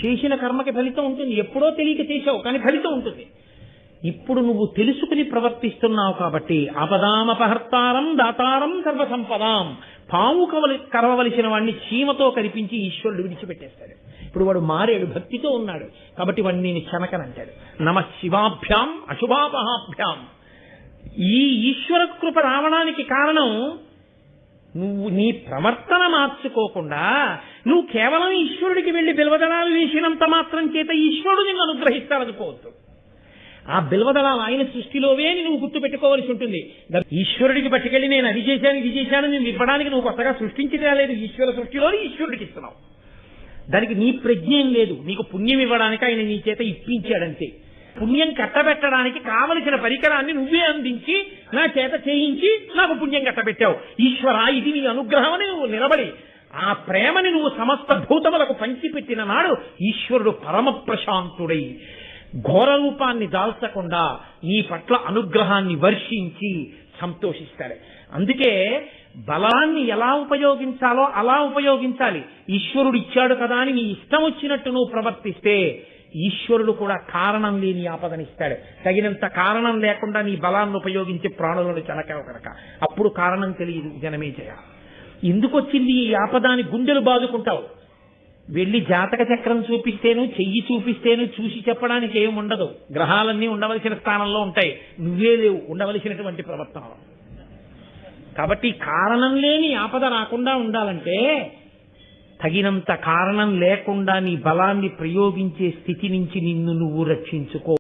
చేసిన కర్మకి ఫలితం ఉంటుంది. ఎప్పుడో తెలియక చేసావు కానీ ఫలితం ఉంటుంది. ఇప్పుడు నువ్వు తెలుసుకుని ప్రవర్తిస్తున్నావు కాబట్టి ఆపదామపహర్తారం దాతారం సర్వసంపదాం, పాము కరవవలసిన వాడిని చీమతో కనిపించి ఈశ్వరుడు విడిచిపెట్టేస్తాడు. ఇప్పుడు వాడు మారాడు, భక్తితో ఉన్నాడు కాబట్టి వాడిని నేను శనకనంటాడు. నమ శివాభ్యాం అశుభాపహాభ్యాం. ఈ ఈశ్వర కృప రావడానికి కారణం నువ్వు నీ ప్రవర్తన మార్చుకోకుండా, నువ్వు కేవలం ఈశ్వరుడికి వెళ్లి బిల్వదళాలు వేసినంత మాత్రం చేత ఈశ్వరుడు నిన్ను అనుగ్రహిస్తాడనుకోవద్దు. ఆ బిల్వదళాలు ఆయన సృష్టిలోవే నువ్వు గుర్తు పెట్టుకోవాల్సి ఉంటుంది. ఈశ్వరుడికి పట్టుకెళ్ళి నేను అది చేశాను ఇది చేశాను నేను ఇవ్వడానికి నువ్వు కొత్తగా సృష్టించి రాలేదు. ఈశ్వర సృష్టిలోనే ఈశ్వరుడికి ఇస్తున్నావు. దానికి నీ ప్రజ్ఞ లేదు. నీకు పుణ్యం ఇవ్వడానికి ఆయన నీ చేత ఇప్పించాడంతే. పుణ్యం కట్టబెట్టడానికి కావలసిన పరికరాన్ని నువ్వే అందించి నా చేత చేయించి నాకు పుణ్యం కట్టబెట్టావు. ఈశ్వర ఇది నీ అనుగ్రహం అని నువ్వు నిలబడి ఆ ప్రేమని నువ్వు సమస్త భూతములకు పంచిపెట్టిన నాడు ఈశ్వరుడు పరమ ప్రశాంతుడై ఘోర రూపాన్ని దాల్చకుండా నీ పట్ల అనుగ్రహాన్ని వర్షించి సంతోషిస్తాడు. అందుకే బలాన్ని ఎలా ఉపయోగించాలో అలా ఉపయోగించాలి. ఈశ్వరుడు ఇచ్చాడు కదా అని నీ ఇష్టం వచ్చినట్టు నువ్వు ప్రవర్తిస్తే ఈశ్వరుడు కూడా కారణం లేని ఆపదనిస్తాడు. తగినంత కారణం లేకుండా నీ బలాన్ని ఉపయోగించి ప్రాణులను చెనకావు కనుక అప్పుడు కారణం తెలియదు. జనమే జయ ఎందుకు వచ్చింది ఈ ఆపదాని గుండెలు బాదుకుంటావు. వెళ్ళి జాతక చక్రం చూపిస్తేను చెయ్యి చూపిస్తేను చూసి చెప్పడానికి ఏముండదు. గ్రహాలన్నీ ఉండవలసిన స్థానంలో ఉంటాయి, నువ్వే లేవు ఉండవలసినటువంటి ప్రవర్తనలో. కాబట్టి కారణం లేని ఆపద రాకుండా ఉండాలంటే తగినంత కారణం లేకుండా నీ బలాన్ని ప్రయోగించే స్థితి నుంచి నిన్ను నువ్వు రక్షించుకో.